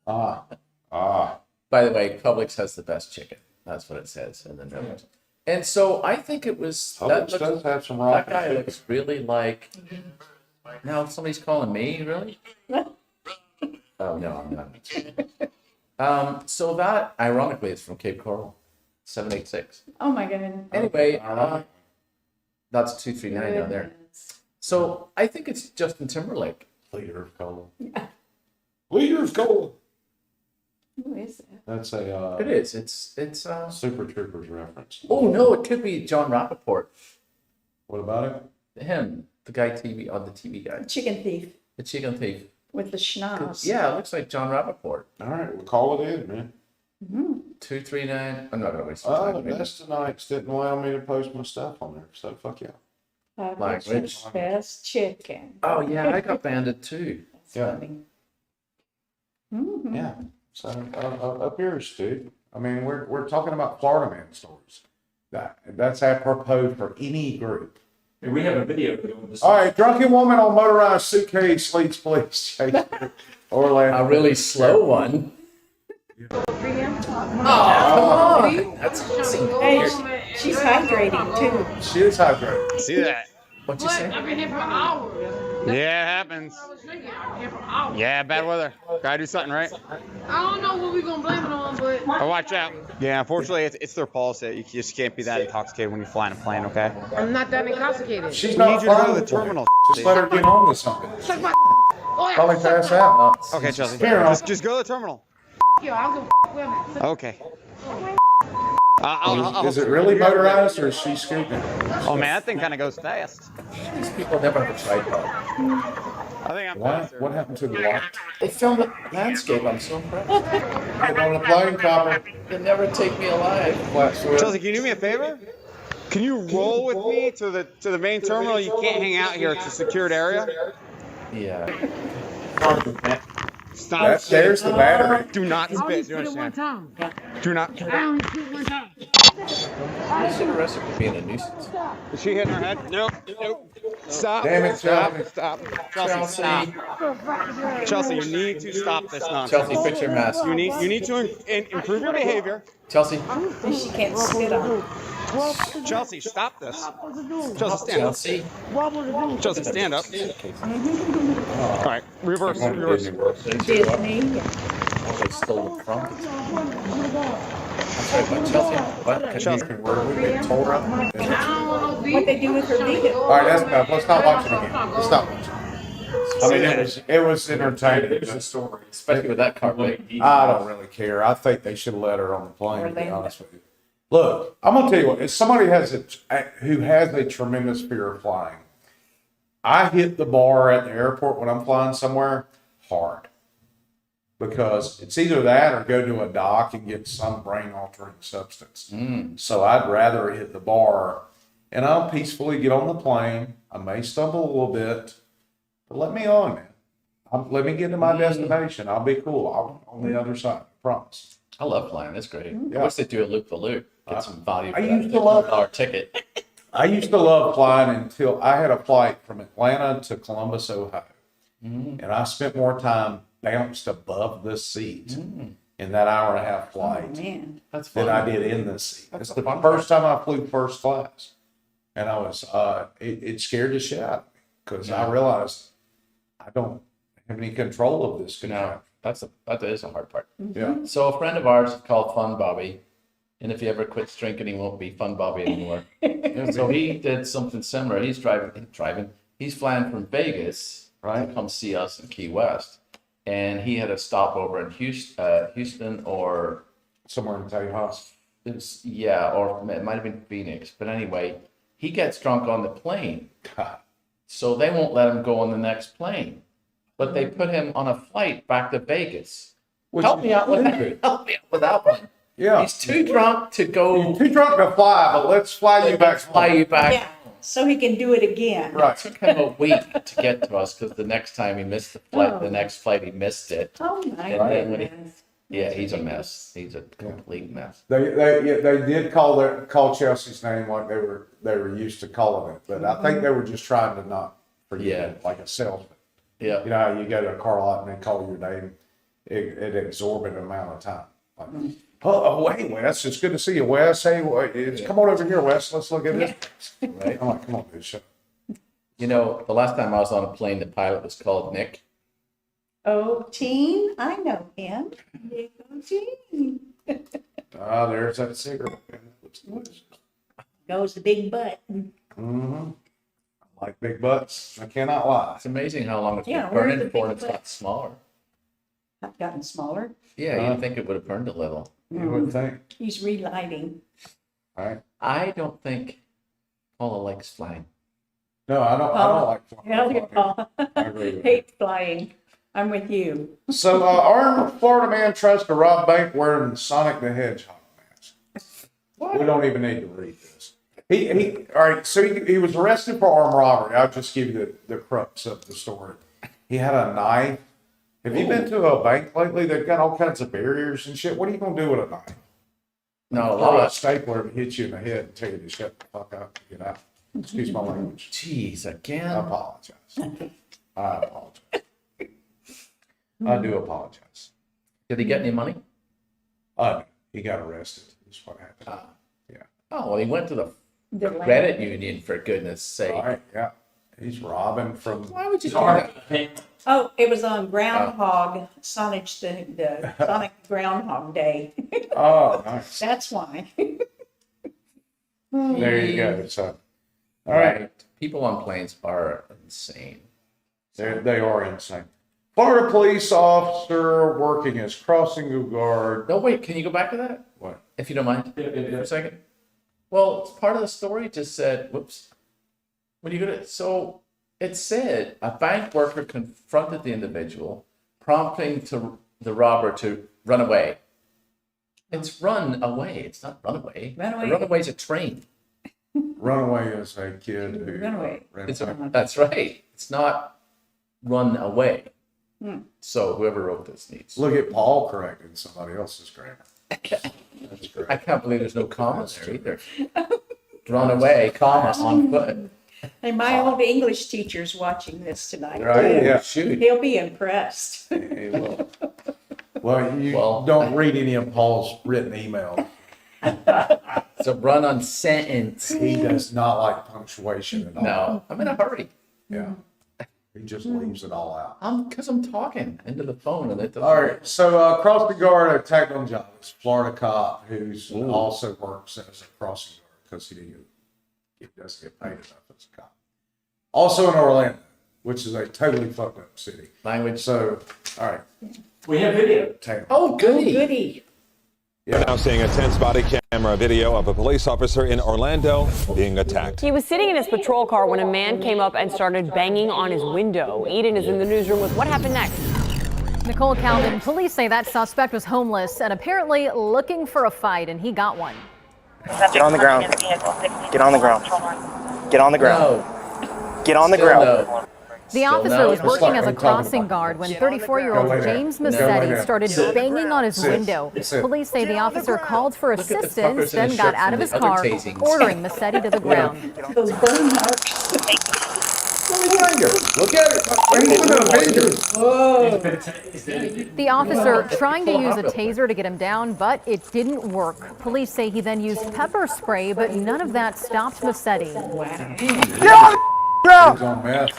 Ah. By the way, Publix has the best chicken. That's what it says in the notes. And so I think it was Publix that, does have some that rock. guy looks really like. Now somebody's calling me, really? Oh no, I'm not. So that ironically is from Cape Coral, 786. Oh my goodness. Anyway, that's 239 down there. So I think it's Justin Timberlake. Liter of cola. Liter of cola. Who is that? That's a It is. It's Super Troopers reference. Oh no, it could be John Rappaport. What about it? Him, the guy TV on the TV guy, Chicken thief the chicken thief. with the schnoz. Yeah, it looks like John Rappaport. All right, we'll call it in, man. 239. I'm not gonna waste Oh, time. that's tonight's didn't allow me to post my stuff on there, so fuck yeah. Language. Best chicken. Oh yeah, I got banded too. That's Yeah. funny. Mhm. Yeah. So up yours, dude. I mean, we're talking about Florida man stories. That's apropos for any group. And we have a video doing this. All right, drunken woman on motorized suitcase leads police chase Orlando. A really slow one. Oh, that's awesome. Hey, she's hydrating too. She is hydrated. See that? What'd you say? I've been here for hours. Yeah, it happens. I was drinking. I've been here for hours. Yeah, bad weather. Gotta do something, right? I don't know what we're gonna blame it on, but Oh, watch out. Yeah, unfortunately, it's their policy. You just can't be that intoxicated when you fly in a plane, okay? I'm not that intoxicated. She's We not need you to go flying to the the plane. terminal. Just let her get on with something. Suck my. Oh, yeah. Probably pass out. Okay, Chelsea. Here, Just go to the terminal. Yo, I'll go women. Okay. I'll Is it really motorized or is she scooting? Oh man, that thing kind of goes fast. These people never have a tripod. I think I'm What? faster. What happened to the lock? They filmed the landscape. I'm so impressed. Get on the plane, copper. They never take me alive. Flat switch. Chelsea, can you do me a favor? Can you roll with me to the main terminal? You can't hang out here. It's a secured area. Yeah. Stop. There's the battery. Do not I only spit. Do you spit it one understand? time. Do not. I only spit one time. I should arrest her for being a nuisance. Is she hitting her head? Nope. Nope. Stop. Damn it, Stop. Chelsea. Stop. Chelsea, stop. Chelsea, you need to stop this nonsense. Chelsea, fix your mask. You need to improve your behavior. Chelsea. She can't spit on. Chelsea, stop this. Chelsea, stand up. Chelsea. Chelsea, stand up. All right, reverse. Reverse. Disney. They stole the trunk. I'm sorry, what, Chelsea? What? Chelsea. We get told her. What they do with her vehicle. All right, that's enough. Let's not watch it again. Let's stop watching. I mean, it was entertaining. There's a story. Especially with that carpet. I don't really care. I think they should have let her on the plane, to be honest with you. Look, I'm gonna tell you what, if somebody who has a tremendous fear of flying, I hit the bar at the airport when I'm flying somewhere hard. Because it's either that or go to a dock and get some brain altering substance. So I'd rather hit the bar and I'll peacefully get on the plane. I may stumble a little bit, but let me on, man. Let me get to my destination. I'll be cool. I'm on the other side, I promise. I love flying. It's great. Yeah. I wish they do a loop the loop. Get some value for I that used to love- $50 ticket. I used to love flying until I had a flight from Atlanta to Columbus, Ohio. And I spent more time bounced above the seat in that hour and a half flight Man. That's fun. than I did in the seat. That's It's the the fun first time I flew first class. And I was, it scared the shit out of me because I realized I don't have any control of this. No, that is a hard part. Yeah. So a friend of ours called Fun Bobby, and if he ever quits drinking, he won't be Fun Bobby anymore. So he did something similar. He's flying from Vegas to come see us in Key West, and he had a stopover in Houston or Somewhere in Tejas. or it might have been Phoenix. But anyway, he gets drunk on the plane, so they won't let him go on the next plane. But they put him on a flight back to Vegas. Help me out with that. Help me out with that one. Yeah. He's too drunk to go. You're too drunk to fly, but let's fly you back. Fly you back. Yeah, so he can do it again. Right. It took him a week to get to us because the next time he missed the flight, the next flight he missed it. Oh, my And then when goodness. he's a mess. He's a complete mess. They did call Chelsea's name like they were used to calling it, but I think they were just trying to not forget it, like a salesman. Yeah. You know how you go to a car lot and they call your name an exorbitant amount of time. Like, oh, hey, Wes, it's good to see you, Wes. Hey, come on over here, Wes. Let's look at this. Right. I'm like, come on, dude, shut up. You know, the last time I was on a plane, the pilot was called Nick. Oh, Gene, I know him. Nick Gene. Ah, there's that cigarette. Goes the big butt. Mm-hmm. I like big butts. I cannot lie. It's amazing how long it's Yeah, been where's burning the before big it's butt? got smaller. I've gotten smaller. Yeah, you'd think it would have burned a little. You would think. He's relighting. All right. I don't think Paula likes flying. No, I don't like flying. Hell, yeah, Paul. I agree with Hate flying. I'm with you. So, armed Florida man tries to rob bank wearing Sonic the Hedgehog mask. We don't even need to read this. All right, so he was arrested for armed robbery. I'll just give you the crux of the story. He had a knife. Have you been to a bank lately? They've got all kinds of barriers and shit. What are you going to do with a knife? No, a Throw a lot. stapler and hit you in the head and tell you to shut the fuck up and get out. Excuse my language. Jeez, again. I apologize. I apologize. I do apologize. Did he get any money? He got arrested. That's what happened. Oh, well, he went to the The credit union, for goodness sake. All right, yeah. He's robbing from. Why would you do that? Oh, it was on Groundhog, Sonic the Sonic Groundhog Day. Oh, nice. That's why. There you go. So, all Right. right. People on planes are insane. They are insane. Florida police officer working as crossing guard. No, wait, can you go back to that? What? If you don't mind, for a second. Well, part of the story just said, whoops. When you go to, so it said a bank worker confronted the individual, prompting the robber to run away. It's run away. It's not run away. Run away. A runaway is a train. Runaway is a kid who Runaway. ran It's away. that's right. It's not run away. So whoever wrote this needs. Look at Paul correcting somebody else's grammar. That's great. I can't believe there's no comma there either. Run away, comma on foot. And my old English teacher's watching this tonight. Right? Yeah. Shoot. He'll be impressed. He will. Well, you Well, don't read any of Paul's written emails. So run on sentence. He does not like punctuation at all. No, I'm in a hurry. Yeah. He just leaves it all out. Because I'm talking into the phone and it doesn't. All right. So, crossing guard attacked on job. It's Florida cop who's also works as a crossing guard because he doesn't get paid enough as a cop. Also in Orlando, which is a totally fucked up city. Language. So, all right. We have video. Taylor. Oh, goody. Goody. We're now seeing a tense body camera video of a police officer in Orlando being attacked. He was sitting in his patrol car when a man came up and started banging on his window. Eden is in the newsroom with what happened next. Nicole Calvin, police say that suspect was homeless and apparently looking for a fight, and he got one. Get on the ground. Get on the ground. Get on the ground. No. Get on the Still ground. no. The officer was working as a crossing guard when 34-year-old James Massetti started banging on his window. Police say the officer called for assistance, then got out of his car, ordering Massetti to the ground. Those burn marks. Look at it. The officer trying to use a taser to get him down, but it didn't work. Police say he then used pepper spray, but none of that stopped Massetti. He's on meth.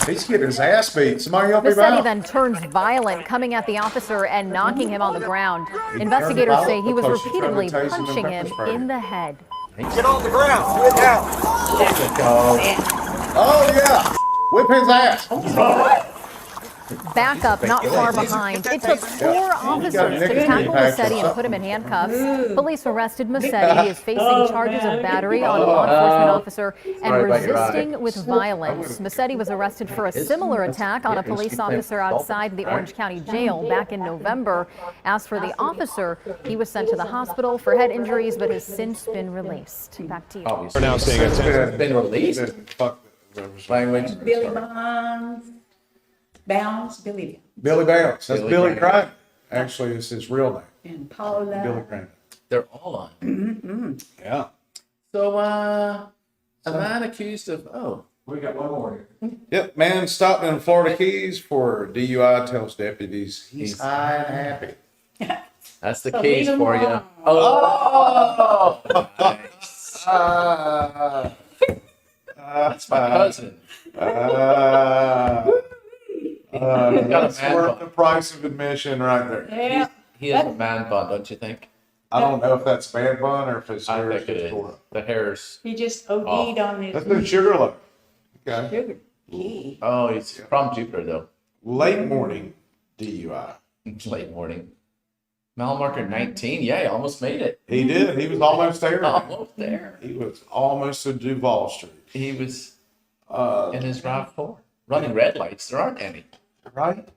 He's getting his ass beat. Somebody help him Massetti out. then turns violent, coming at the officer and knocking him on the ground. Investigators say he was repeatedly punching him in the head. Get on the ground. Get down. Oh, yeah. Whip his ass. Back up, not far behind. It took 4 officers to tackle Massetti and put him in handcuffs. Police arrested Massetti. He is facing charges of battery on a law enforcement officer and resisting with violence. Massetti was arrested for a similar attack on a police officer outside the Orange County Jail back in November. As for the officer, he was sent to the hospital for head injuries, but has since been released. Back to you. Obviously. We're now seeing a tense. Been released. Language. Billy Bonds. Bounds, Billy. Billy Bounce. That's Billy Billy Graham. Graham. Actually, it's his real name. And Paula. Billy Graham. They're all on. Yeah. So, a man accused of, We got one more here. Yep, man stopped in Florida Keys for DUI, tells deputies he's high and happy. that's the So case leave him for you. alone. Oh! Nice. That's my cousin. That's worth the price of admission right there. Yeah. He has a man bun, don't you think? I don't know if that's bad bun or if it's I hair think it is. The hair's. He just OD'd on his. That's the sugar look. Okay. Sugar. Gee. Oh, he's from Jupiter, though. Late morning DUI. Late morning. Mile marker 19. Yeah, he almost made it. He did. He was almost there. Almost there. He was almost to Duval Street. He was in his RAV4. Running red lights. There aren't any. Right?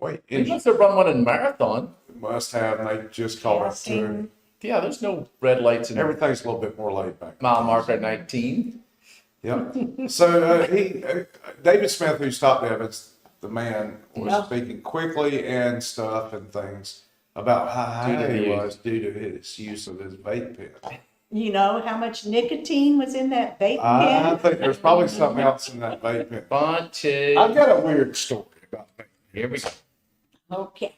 Wait. He must have run one in marathon. Must have, and they just called it to Yeah, there's no red lights in everything's a little bit more laid back. mile marker 19. Yep. So David Smith, who stopped Evans, the man, was speaking quickly and stuff and things about how high he was due to his use of his vape pen. You know how much nicotine was in that vape pen? I think there's probably something else in that vape pen. Bunches. I've got a weird story about vape. Here we go. Okay.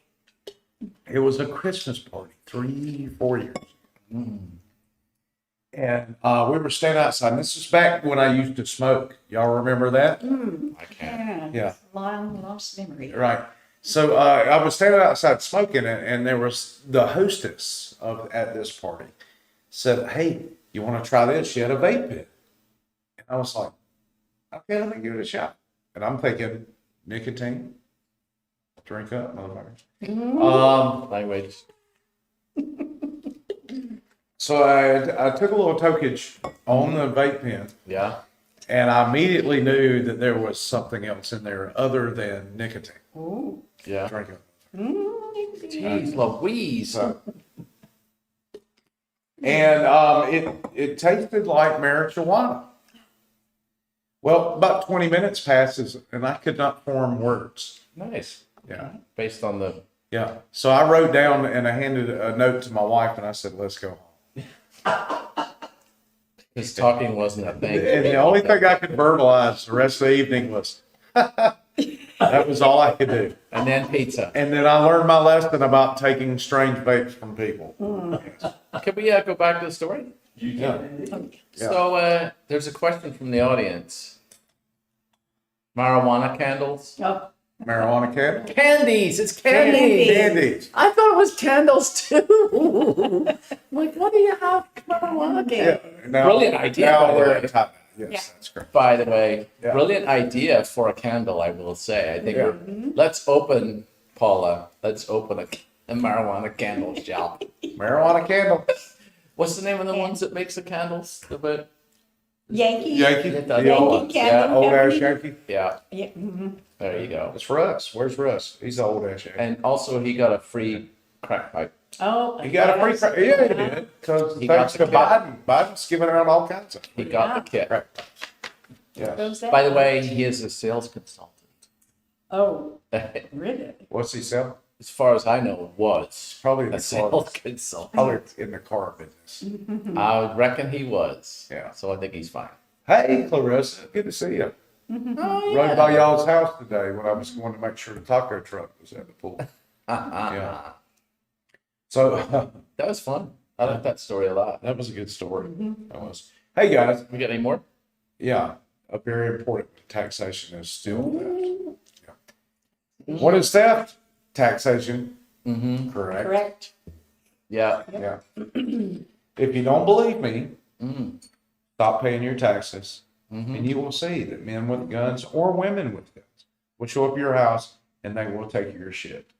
It was a Christmas party 3-4 years ago. And we were standing outside. And this is back when I used to smoke. Y'all remember that? I can't. Yeah. Long lost memory. Right. So I was standing outside smoking, and there was the hostess at this party said, "Hey, you want to try this?" She had a vape pen. And I was like, "Okay, let me give it a shot." And I'm thinking, nicotine, drink up, motherfuckers. Language. So I took a little tokage on the vape pen. Yeah. And I immediately knew that there was something else in there other than nicotine. Ooh. Yeah. Drink it. Jeez Louise. So, and it tasted like marijuana. Well, about 20 minutes passes, and I could not form words. Nice. Yeah. Based on the. Yeah. So I wrote down and I handed a note to my wife, and I said, "Let's go home." His talking wasn't a thing. And the only thing I could verbalize the rest of the evening was, that was all I could do. And then pizza. And then I learned my lesson about taking strange vapes from people. Can we go back to the story? Yeah. So there's a question from the audience. Marijuana candles? Oh. Marijuana candles? Candies! It's candies! Candies. I thought it was candles too. Like, what do you have marijuana candles? Now, Brilliant idea, Now by the we're way. at time. Yes, that's correct. By the way, Yeah. brilliant idea for a candle, I will say. I think Yeah. let's open, Paula, let's open a marijuana candle shop. Marijuana candle. What's the name of the ones that makes the candles? Yankee. Yankee. Yeah, The Yankee old, Candle old ass Company. Yankee. Yeah, Yeah. there you go. It's Russ. Where's Russ? He's the old ass Yankee. And also, he got a free crack pipe. Oh. He got a free. yes. Yeah, he did. Because He got thanks the to kit. Biden, Biden's giving out all kinds of. He got the kit. Crap. Yeah. Goes that By the way, he is a sales consultant. Oh, As really? What's he sell? far as I know, was Probably in a the sales car. consultant. Probably in the car business. I reckon he was. Yeah. So I think he's fine. Hey, Clarissa, good to see you. Oh, Rode by y'all's house today when I was going to make sure the taco truck was at the pool. Yeah. So That was fun. I like that story a lot. that was a good story. That was. Hey guys, We got any more? yeah, a very important taxation is still theft. Yeah. What is theft? Taxation. Mm-hmm. Correct. Correct. Yeah. Yeah. If you don't believe me, stop paying your taxes, and you will see that men with guns or women with guns will show up at your house and they will take your shit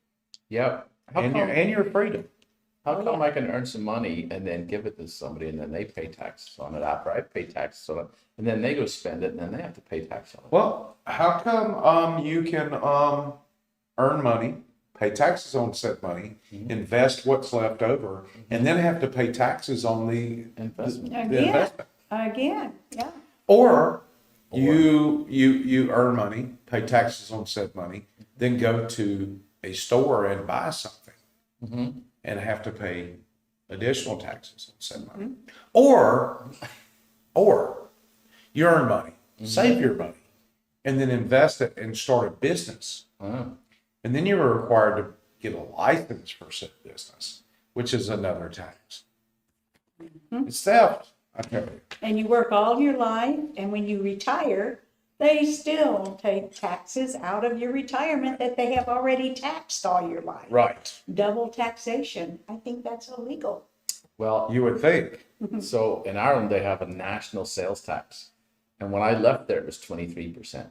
Yep. How and come, your freedom. how come I can earn some money and then give it to somebody and then they pay taxes on it after I pay taxes on it, and then they go spend it and then they have to pay tax on it? Well, how come you can earn money, pay taxes on said money, invest what's left over, and then have to pay taxes on the Investment. the investment? Again, yeah. Or you earn money, pay taxes on said money, then go to a store and buy something and have to pay additional taxes on said money. Or you earn money, save your money, and then invest it and start a business. And then you are required to get a license for said business, which is another tax. It's theft, I tell you. And you work all your life, and when you retire, they still take taxes out of your retirement that they have already taxed all your life. Right. Double taxation. I think that's illegal. Well, You would think. so in Ireland, they have a national sales tax. And when I left there, it was 23%.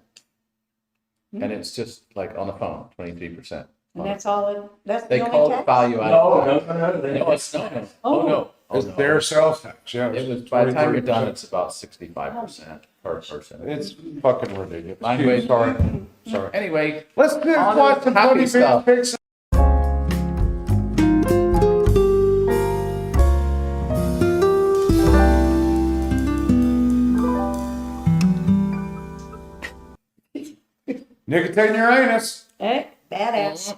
And it's just like on the phone, 23%. And that's all, that's They the call only it tax? value added. No, it's no. Oh, no. Oh, It's no. their sales tax, yeah. It was, by the time you're done, 23%. it's about 65% per person. It's fucking ridiculous. Anyway, Sorry. sorry. Anyway, Let's do On watch to some happy funny stuff. pics. Nicotine your anus. Badass.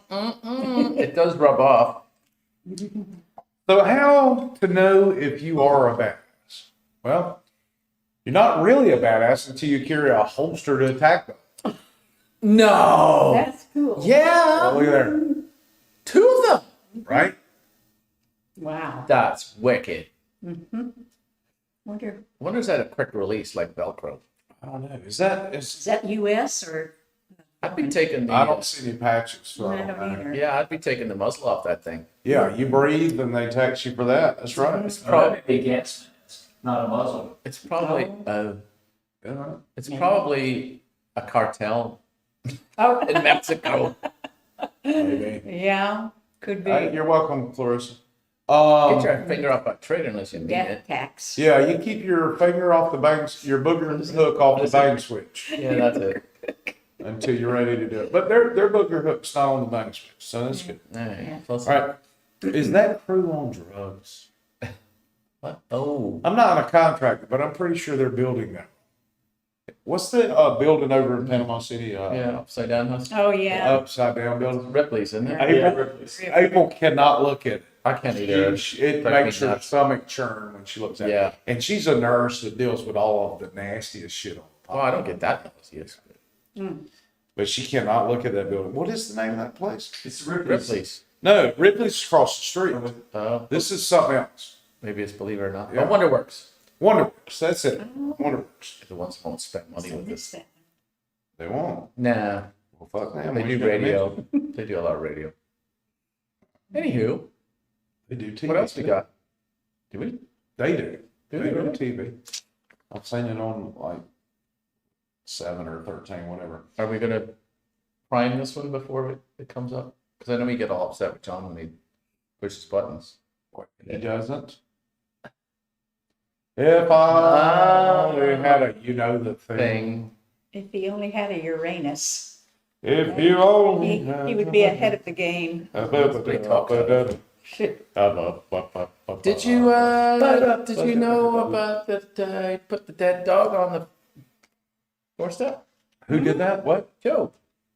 it does rub off. So how to know if you are a badass? Well, you're not really a badass until you carry a holster to attack them. No. That's cool. Yeah. Oh, look at there. 2 of them. Right? Wow. That's wicked. Wonder, Wonder is that a quick release like Velcro? I don't know. Is that is that US or? I'd be taking the. I don't see any patches, so I I don't don't know. either. Yeah, I'd be taking the muzzle off that thing. Yeah, you breathe and they tax you for that. That's right. It's probably. Probably against, not a muzzle. It's probably. Yeah. It's probably a cartel Oh, in Mexico. Maybe. yeah, could be. You're welcome, Clarissa. Get your finger off that trigger unless you need Death it. tax. Yeah, you keep your finger off the bang, your booger hook off the bang switch Yeah, that's it. until you're ready to do it. But their booger hook's not on the bang switch, so that's good. All right. Yeah. Close All right, is that crew on drugs? What? Oh. I'm not a contractor, but I'm pretty sure they're building that. What's the building over in Panama City? Yeah, upside down house. Oh, yeah. Upside down building. Ripley's, isn't it? April cannot look at it. I can't either. It makes her stomach churn when she looks at Yeah. it. And she's a nurse that deals with all of the nastiest shit on the Oh, I don't get that. Yes. But she cannot look at that building. What is the name of that place? It's Ripley's. Ripley's. No, Ripley's across the street. Oh, This is something else. maybe it's Believe It or Not. Yeah. Oh, Wonderworks. Wonderworks. That's it. Wonderworks. The ones who won't spend money with this. They won't. Nah. Well, fuck them. They What do you gonna radio. They do a lot of radio. Anywho, They do TV. what else we too. got? Do we? They do. Do They they do really? TV. I've seen it on like 7 or 13, whatever. Are we gonna prime this one before it comes up? Because I know we get all upset with John when he pushes buttons. He doesn't. If I had a, the thing. If he only had a Uranus, If you only he would be ahead of the game. Did you know about that? I put the dead dog on the doorstep. Who did that? What? Joe.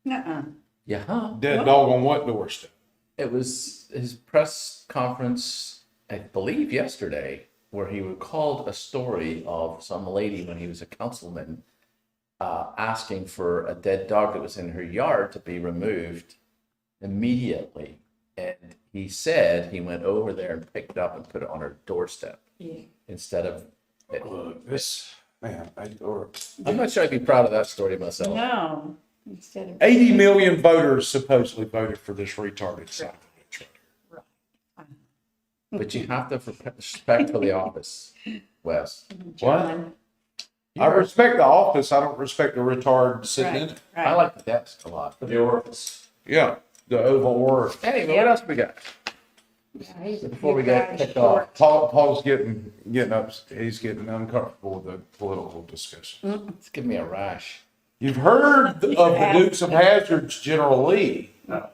Nuh-uh. Yeah. Dead dog on what doorstep? It was his press conference, I believe, yesterday, where he recalled a story of some lady when he was a councilman asking for a dead dog that was in her yard to be removed immediately. And he said he went over there and picked it up and put it on her doorstep instead of. Look, this man. I'm not sure I'd be proud of that story myself. No. Instead of 80 million voters supposedly voted for this retarded Sonic the Hedgehog. But you have to respect for the office, Wes. What? I respect the office. I don't respect the retard sitting in it. I like the desk a lot. The orifice. Yeah, the Oval War. Anyway, what else we got? Before we get kicked off, Paul's getting up. He's getting uncomfortable with the political discussion. It's giving me a rash. You've heard of the Dukes of Hazzard's General Lee. How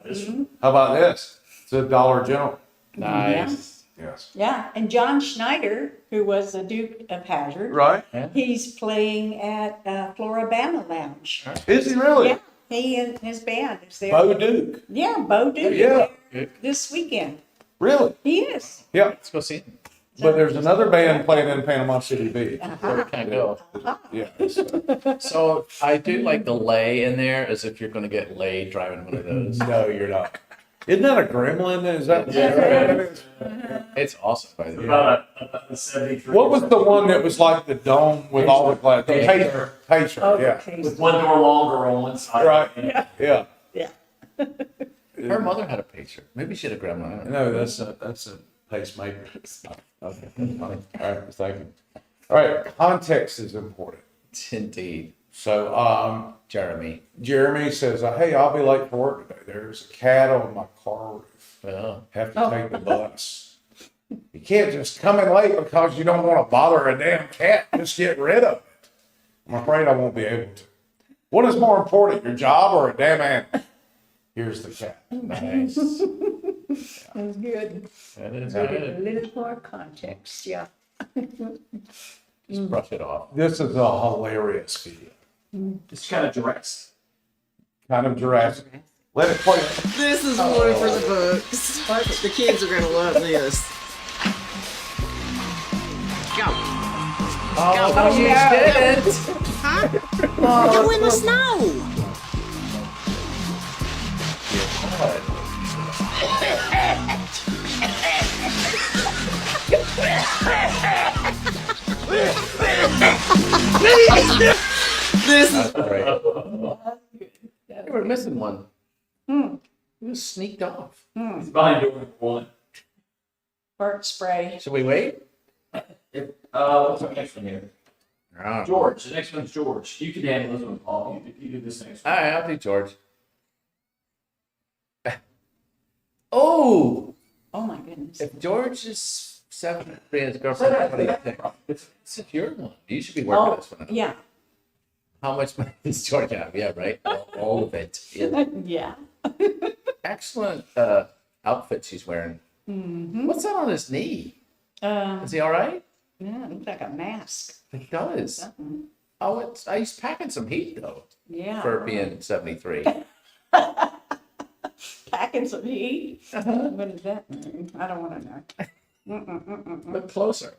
about this? It's a Dollar General. Nice. Yes. Yeah, and John Schneider, who was the Duke of Hazzard, Right. he's playing at Floribama Lounge. Is he really? Yeah, he and his band is there. Bo Duke. Yeah, Bo Duke. Yeah. This weekend. Really? He is. Yeah. Let's go see him. But there's another band playing in Panama City Beach. Where we can't go. Yeah. So I do like the lay in there, as if you're going to get laid driving one of those. No, you're not. Isn't that a gremlin? Is that? It's awesome, by the way. About the 73. What was the one that was like the dome with all the glass? The Pacer. Pacer. Yeah. With one door longer on one side. Right. Yeah. Yeah. Her mother had a pacer. Maybe she had a grandma. I don't know. No, that's a pacemaker. Okay. All right. Thank you. All right. Context is important. Indeed. So, Jeremy says, "Hey, I'll be late for work today. There's a cat on my car roof. Have to take the bus. You can't just come in late because you don't want to bother a damn cat. Just get rid of it. I'm afraid I won't be able to. What is more important, your job or a damn animal? Here's the cat." Nice. That's good. That is A good. little more context, yeah. Just brush it off. This is a hilarious video. It's kind of dressed. Kind of Jurassic. Let it play. This is one for the books. The kids are gonna love this. Go. Oh, Go. you did it. Huh? Go in the snow. This is great. You were missing one. He was sneaked off. He's behind door number 1. Fart spray. Should we wait? What's our next one here? Oh. George. The next one's George. You can handle this one, Paul. You do this next one. All right, I'll do George. Oh! Oh my goodness. If George is 73 and his girlfriend, what do you think? It's a your one. You should be working this one out. Yeah. How much money does George have? Yeah, right? All of it. Yeah. Yeah. Excellent outfit she's wearing. What's that on his knee? Is he all right? Yeah, it looks like a mask. It does. Oh, he's packing some heat, though. Yeah. For being 73. Packing some heat. What does that mean? I don't want to know. Look closer.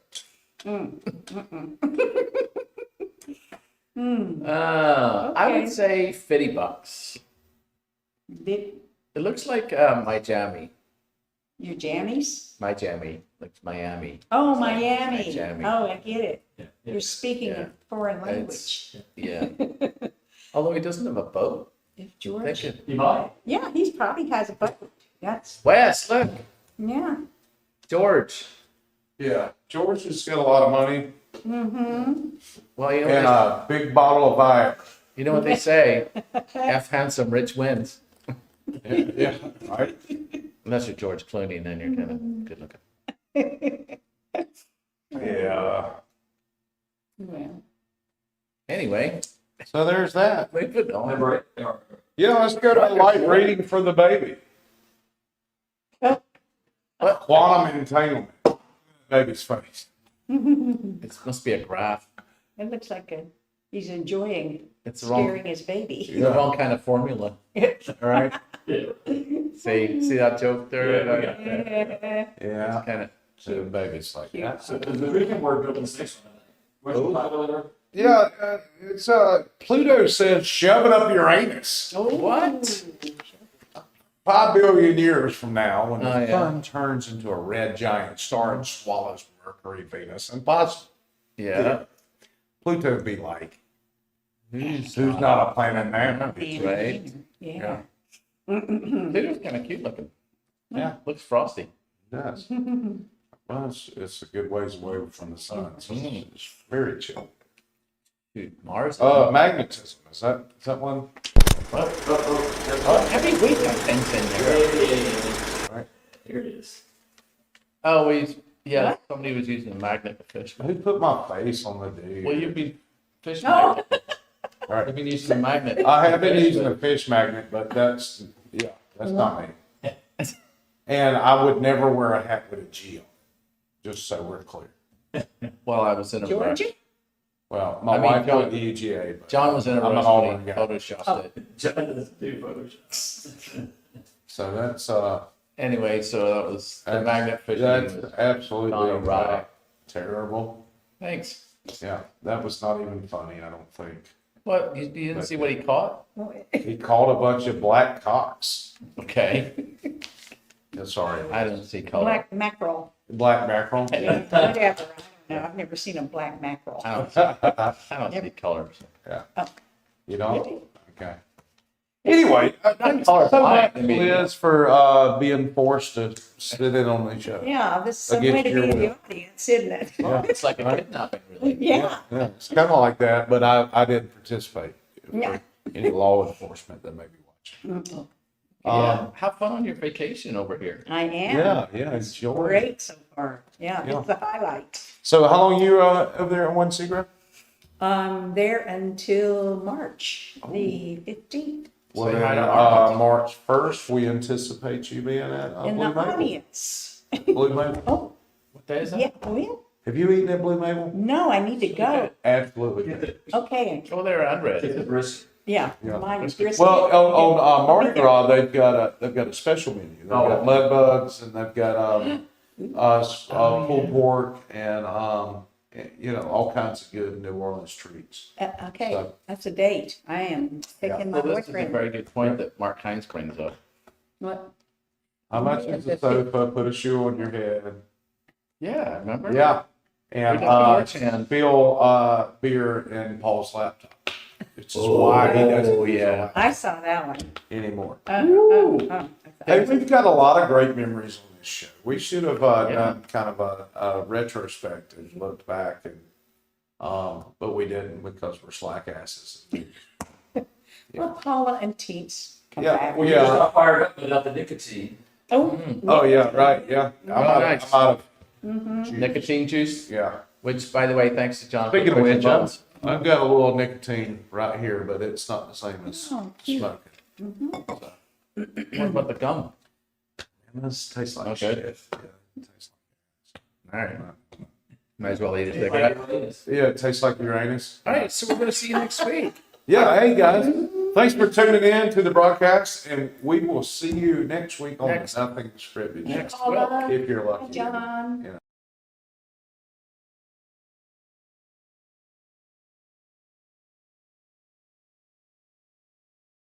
I would say $50. Did It looks like my jammy. your jammies? My jammy, like Miami. Oh, It's like Miami. my jammy. Oh, I get it. You're speaking Yeah. a foreign language. Yeah. Although he doesn't have a boat. If George. Thinking. You might. Yeah, he's probably has a boat. That's Wes, look. yeah. George. Yeah. George has got a lot of money. Mm-hmm. Well, you know, And a big bottle of Viagra. you know what they say? F handsome, rich wins. Yeah, right. Unless you're George Clooney, then you're kind of good looking. Yeah. Well, Anyway, So there's that. moving on. Yeah, let's go to a light reading for the baby. Quantum entanglement. Baby's face. It must be a graph. it looks like he's enjoying It's the wrong, scaring his baby. the wrong kind of formula. All right. See that joke there? Yeah. Kind of. So the baby's like that. So the Drunken word built in the next one. What's the title of it? Yeah, it's Pluto says shove it up your anus. What? 5 billion years from now, when the Oh, yeah. sun turns into a red giant star and swallows Mercury, Venus, and possibly Yeah. Pluto would be like, who's not a planet now? Right. Yeah. Pluto's kind of cute looking. Yeah. Looks frosty. It does. Well, it's a good ways away from the sun, so it's very chill. Dude, Mars. Magnetism, is that one? Every week I think in there. Right. Here it is. Oh, somebody was using a magnet to fish. Who put my face on the dude? Well, you've been fish No. magnet. All right. You've been using a magnet. I have been using a fish magnet, but that's not me. And I would never wear a hat with a G on, just so we're clear. Well, I was in a rush. Georgia? Well, my I mean, wife John- got the EGA, but John was in a I'm an rush Auburn when he guy. photoshopped it. John doesn't do Photoshop. So that's Anyway, so that was the magnet fishing. That's was absolutely gone awry. terrible. Thanks. Yeah, that was not even funny. I don't think. What? You didn't see what he caught? He caught a bunch of black cocks. Okay. Yeah, sorry, I didn't see color. Black mackerel. black mackerel. Whatever. I don't know. I've never seen a black mackerel. I don't see colors. Yeah. Oh. You don't? Okay. Anyway, Not color so blind, much I mean- Liz for being forced to sit in on the show. Yeah, this is some way Against to your be in the will. audience, isn't it? Yeah. It's like a kidnapping, really. Yeah. Yeah, it's kind of like that, but I didn't participate. Yeah. Any law enforcement that may be watching. Have fun on your vacation over here. I am. Yeah, enjoy. Great so far. Yeah, Yeah. it's the highlight. So how long you over there at One Secret? There until March the 15th. Well, Say hi then, to our- March 1st, we anticipate you being at In Blue the Maple. audience. Blue Maple. Oh, What day is that? yeah, oh yeah. Have you eaten at Blue Maple? No, I need to go. Absolutely. Okay, Go there, Andres. It's a brisket. yeah, Yeah. mine is brisket. Well, on Mardi Gras, they've got a special menu. They've got mud bugs and they've got pulled pork and all kinds of good New Orleans treats. Okay, So- that's a date. I am taking my Well, this is a boyfriend. very good point that Mark Hines brings up. What? How much is the sofa? Put a shoe on your head. Yeah, remember? Yeah. And We got the March spill beer in Paul's laptop. It's just why he doesn't yeah. I saw that one. anymore. Oh. Hey, we've got a lot of great memories on this show. We should have done kind of a retrospective, looked back, and but we didn't because we're slack asses. Well, Paula and Teets come Yeah, back. we- You're just not fired up without the nicotine. Oh, Oh yeah, right, yeah. I'm nice. out of Nicotine juice, yeah. which, by the way, thanks to John. Speaking for of pushing which, buttons. I've got a little nicotine right here, but it's not the same as Oh, cute. smoking. What about the gum? And this tastes like Okay. shit. Yeah, it tastes All right. Might as well eat a Like cigarette. Uranus. yeah, it tastes like Uranus. All right, so we're going to see you next week. Yeah, hey guys, thanks for tuning in to the broadcast, and we will see you next week on Next- Nothing Scripted. Next week. Paula, If you're lucky. John. Yeah.